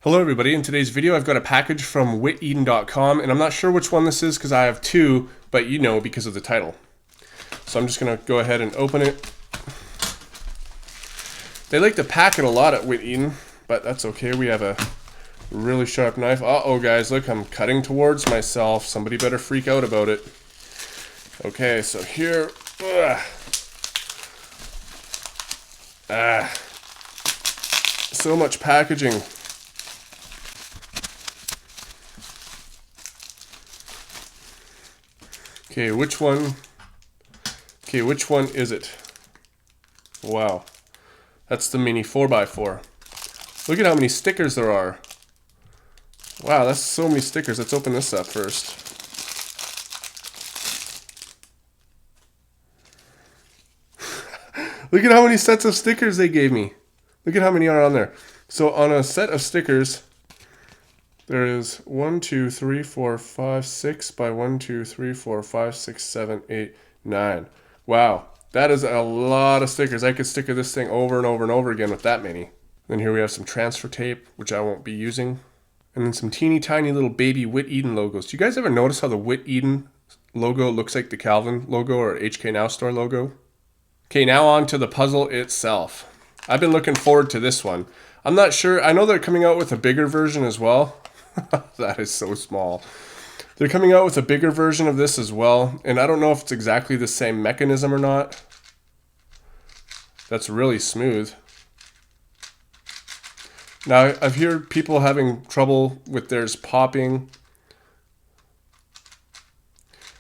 Hello everybody, in today's video I've got a package from witeden.com and I'm not sure which one this is because I have two, but you know because of the title. So I'm just going to go ahead and open it. They like to pack it a lot at Witeden, but that's okay. We have a really sharp knife. Uh-oh guys, look, I'm cutting towards myself. Somebody better freak out about it. Okay, so here... So much packaging. Okay, which one is it? Wow. That's the mini 4x4. Look at how many stickers there are. Wow, that's so many stickers. Let's open this up first. Look at how many sets of stickers they gave me. Look at how many are on there. So on a set of stickers, there is 1, 2, 3, 4, 5, 6 by 1, 2, 3, 4, 5, 6, 7, 8, 9. Wow, that is a lot of stickers. I could sticker this thing over and over and over again with that many. Then here we have some transfer tape, which I won't be using. And then some teeny tiny little baby Witeden logos. Do you guys ever notice how the Witeden logo looks like the Calvin logo or HK Now Store logo? Okay, now on to the puzzle itself. I've been looking forward to this one. I'm not sure, I know they're coming out with a bigger version as well. That is so small. They're coming out with a bigger version of this as well, and I don't know if it's exactly the same mechanism or not. That's really smooth. Now, I've heard people having trouble with theirs popping.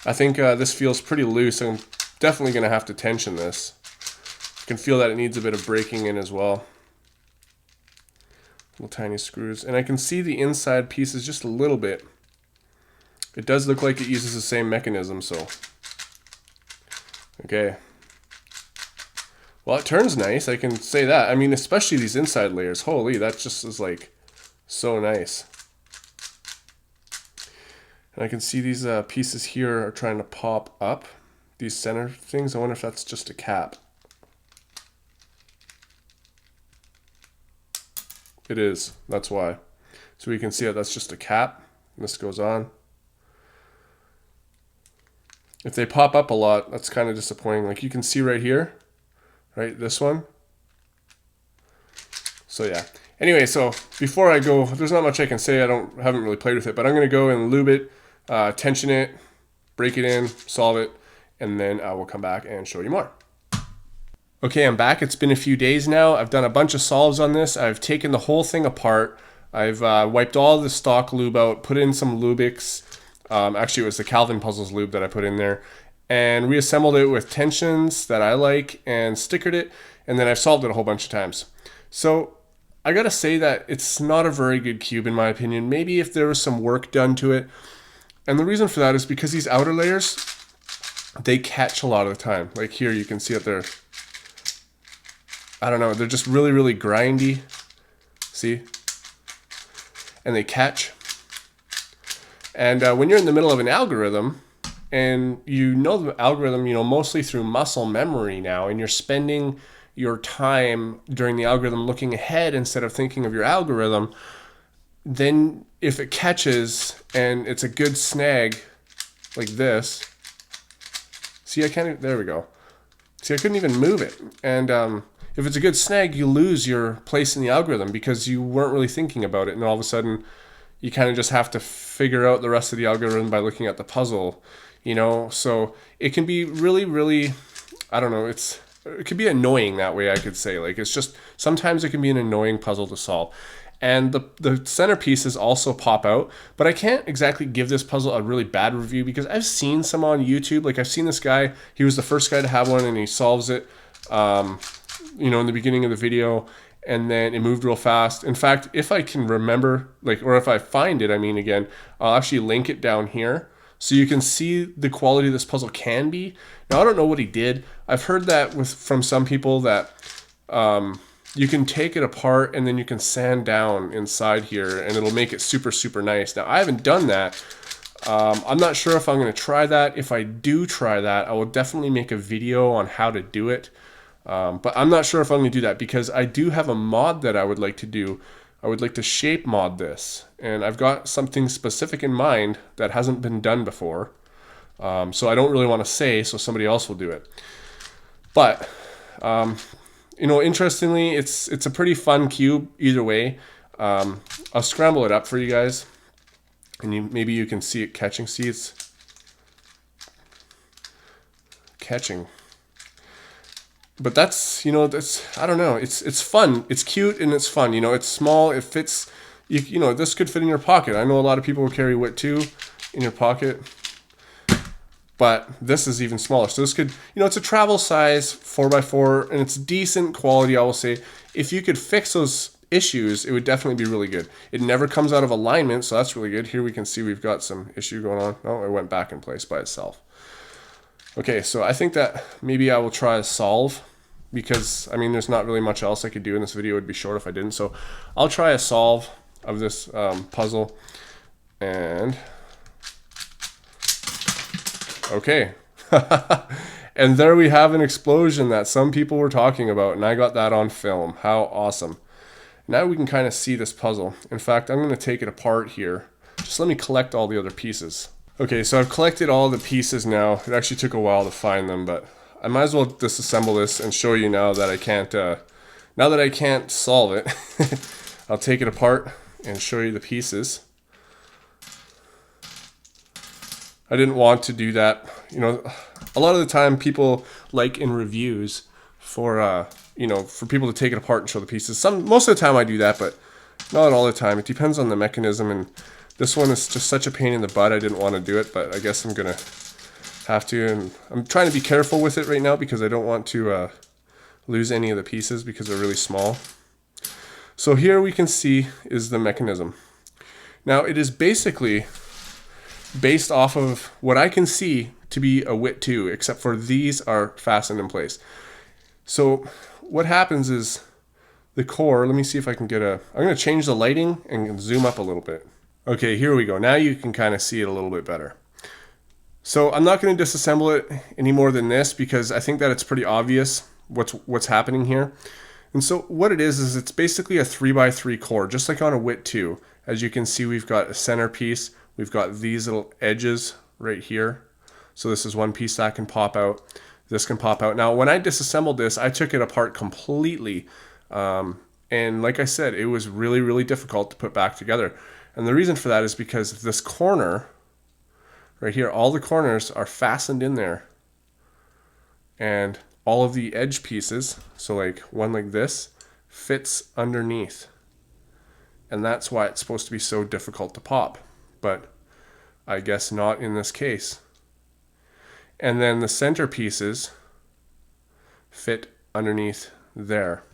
I think this feels pretty loose. I'm definitely going to have to tension this. You can feel that it needs a bit of breaking in as well. Little tiny screws, and I can see the inside pieces just a little bit. It does look like it uses the same mechanism, so okay. Well, it turns nice, I can say that. I mean, especially these inside layers. Holy, that just is like so nice. And I can see these pieces here are trying to pop up. These center things. I wonder if that's just a cap. It is. That's why. So we can see how that's just a cap. And this goes on. If they pop up a lot, that's kind of disappointing. Like you can see right here, right? This one. So yeah. Anyway, so before I go, there's not much I can say. Haven't really played with it, but I'm going to go and lube it, tension it, break it in, solve it, and then I will come back and show you more. Okay, I'm back. It's been a few days now. I've done a bunch of solves on this. I've taken the whole thing apart. I've wiped all the stock lube out, put in some Lubix. Actually, it was the Calvin Puzzles lube that I put in there. And reassembled it with tensions that I like and stickered it. And then I've solved it a whole bunch of times. So I gotta say that it's not a very good cube in my opinion. Maybe if there was some work done to it. And the reason for that is because these outer layers, they catch a lot of the time. Like here, you can see it there. I don't know, they're just really, really grindy. See? And they catch. And when you're in the middle of an algorithm, and you know the algorithm, mostly through muscle memory now, and you're spending your time during the algorithm looking ahead instead of thinking of your algorithm, then if it catches and it's a good snag like this, see, there we go. See, I couldn't even move it. And if it's a good snag, you lose your place in the algorithm because you weren't really thinking about it. And all of a sudden, you kind of just have to figure out the rest of the algorithm by looking at the puzzle, So it can be really, really, I don't know, it can be annoying that way, I could say. Like, it's just, sometimes it can be an annoying puzzle to solve. And the centerpieces also pop out, but I can't exactly give this puzzle a really bad review because I've seen some on YouTube. Like, I've seen this guy, he was the first guy to have one and he solves it. In the beginning of the video, and then it moved real fast. In fact, if I can remember, or if I find it, again, I'll actually link it down here so you can see the quality this puzzle can be. Now, I don't know what he did. I've heard that from some people that you can take it apart and then you can sand down inside here and it'll make it super, super nice. Now, I haven't done that. I'm not sure if I'm going to try that. If I do try that, I will definitely make a video on how to do it. But I'm not sure if I'm going to do that because I do have a mod that I would like to do I would like to shape mod this. And I've got something specific in mind that hasn't been done before. So I don't really want to say, so somebody else will do it. But, you know, interestingly, it's a pretty fun cube either way. I'll scramble it up for you guys. And maybe you can see it catching. See, it's catching. But that's, you know, that's, I don't know. It's fun. It's cute and it's fun. You know, it's small. It fits. You know, this could fit in your pocket. I know a lot of people will carry WIT 2 in your pocket. But this is even smaller. So this could, you know, it's a travel size 4x4 and it's decent quality, I will say. If you could fix those issues, it would definitely be really good. It never comes out of alignment, so that's really good. Here we can see we've got some issue going on. Oh, it went back in place by itself. Okay, so I think that maybe I will try a solve because, I mean, there's not really much else I could do in this video. It would be short if I didn't. So I'll try a solve of this puzzle. And, okay. And there we have an explosion that some people were talking about, and I got that on film. How awesome. Now we can kind of see this puzzle. In fact, I'm going to take it apart here. Just let me collect all the other pieces. Okay, so I've collected all the pieces now. It actually took a while to find them, but I might as well disassemble this and show you now that I can't solve it. I'll take it apart and show you the pieces. I didn't want to do that. You know, a lot of the time people like in reviews for, you know, for people to take it apart and show the pieces. Most of the time I do that, but not all the time. It depends on the mechanism, and this one is just such a pain in the butt. I didn't want to do it, but I guess I'm going to have to. And I'm trying to be careful with it right now because I don't want to lose any of the pieces because they're really small. So here we can see is the mechanism. Now it is basically based off of what I can see to be a WIT 2, except for these are fastened in place. So what happens is the core, let me see if I can get I'm going to change the lighting and zoom up a little bit. Okay, here we go. Now you can kind of see it a little bit better. So I'm not going to disassemble it any more than this because I think that it's pretty obvious what's happening here. And so what it is it's basically a 3x3 core, just like on a WIT 2. As you can see, we've got a centerpiece. We've got these little edges right here. So this is one piece that can pop out. This can pop out. Now, when I disassembled this, I took it apart completely. And like I said, it was really, really difficult to put back together. And the reason for that is because this corner right here, all the corners are fastened in there. And all of the edge pieces, so like one like this, fits underneath. And that's why it's supposed to be so difficult to pop. But I guess not in this case. And then the center pieces fit underneath there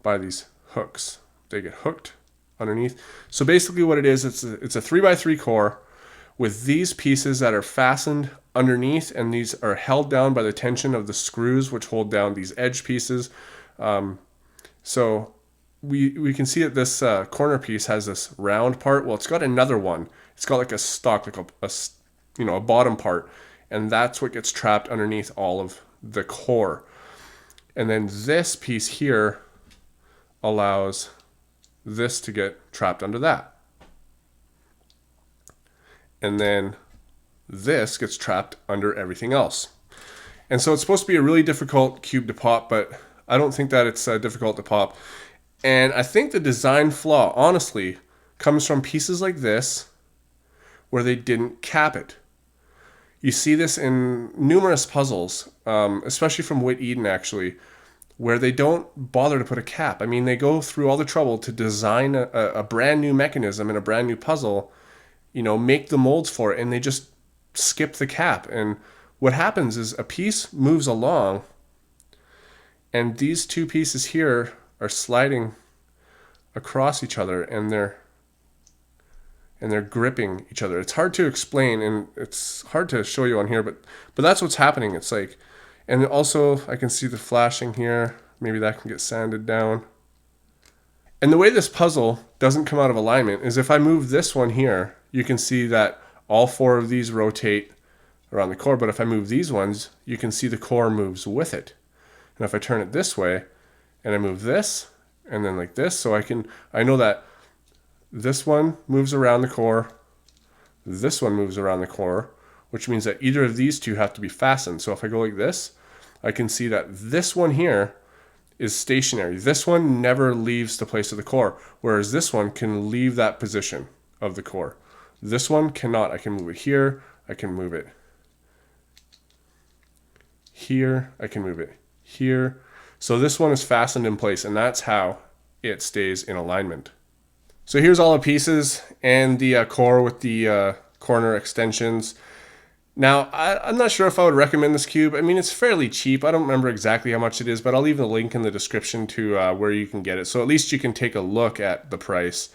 by these hooks. They get hooked underneath. So basically what it is, it's a 3x3 core with these pieces that are fastened underneath, and these are held down by the tension of the screws which hold down these edge pieces. So we can see that this corner piece has this round part. Well, it's got another one. It's got like a stock, like a bottom part, and that's what gets trapped underneath all of the core. And then this piece here allows this to get trapped under that. And then this gets trapped under everything else. And so it's supposed to be a really difficult cube to pop, but I don't think that it's difficult to pop. And I think the design flaw, honestly, comes from pieces like this where they didn't cap it. You see this in numerous puzzles, especially from Whit Eden actually, where they don't bother to put a cap. I mean, they go through all the trouble to design a brand new mechanism and a brand new puzzle, you know, make the molds for it, and they just skip the cap. And what happens is a piece moves along, and these two pieces here are sliding across each other, and they're gripping each other. It's hard to explain, and it's hard to show you on here, but that's what's happening. It's like, and also I can see the flashing here. Maybe that can get sanded down. And the way this puzzle doesn't come out of alignment is if I move this one here, you can see that all four of these rotate around the core, but if I move these ones, you can see the core moves with it. And if I turn it this way and I move this, and then like this. So I know that this one moves around the core, this one moves around the core, which means that either of these two have to be fastened. So if I go like this, I can see that this one here is stationary. This one never leaves the place of the core, whereas this one can leave that position of the core. This one cannot. I can move it here, I can move it here, I can move it here. So this one is fastened in place, and that's how it stays in alignment. So here's all the pieces and the core with the corner extensions. Now, I'm not sure if I would recommend this cube. I mean, it's fairly cheap. I don't remember exactly how much it is, but I'll leave the link in the description to where you can get it. So at least you can take a look at the price.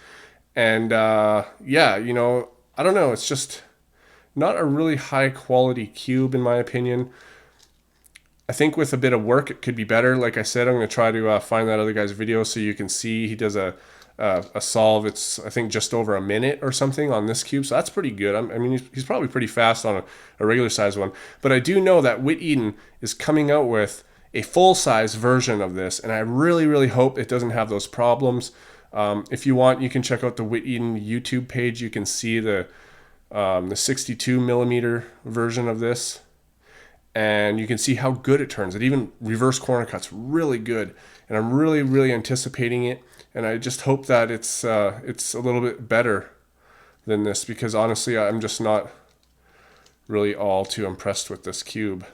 And yeah, you know, I don't know. It's just not a really high quality cube in my opinion. I think with a bit of work, it could be better. Like I said, I'm going to try to find that other guy's video so you can see he does a solve. It's, I think, just over a minute or something on this cube. So that's pretty good. I mean, he's probably pretty fast on a regular size one. But I do know that Whit Eden is coming out with a full size version of this. And I really, really hope it doesn't have those problems. If you want, you can check out the Whit Eden YouTube page. You can see the 62 millimeter version of this. And you can see how good it turns. It even reverse corner cuts really good. And I'm really, really anticipating it. And I just hope that it's a little bit better than this, because honestly, I'm just not really all too impressed with this cube.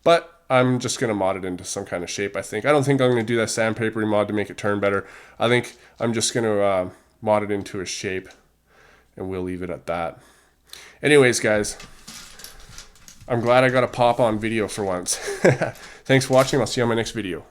But I'm just going to mod it into some kind of shape, I think. I don't think I'm going to do that sandpapery mod to make it turn better. I think I'm just going to mod it into a shape, and we'll leave it at that. Anyways, guys, I'm glad I got a pop on video for once. Thanks for watching. I'll see you on my next video.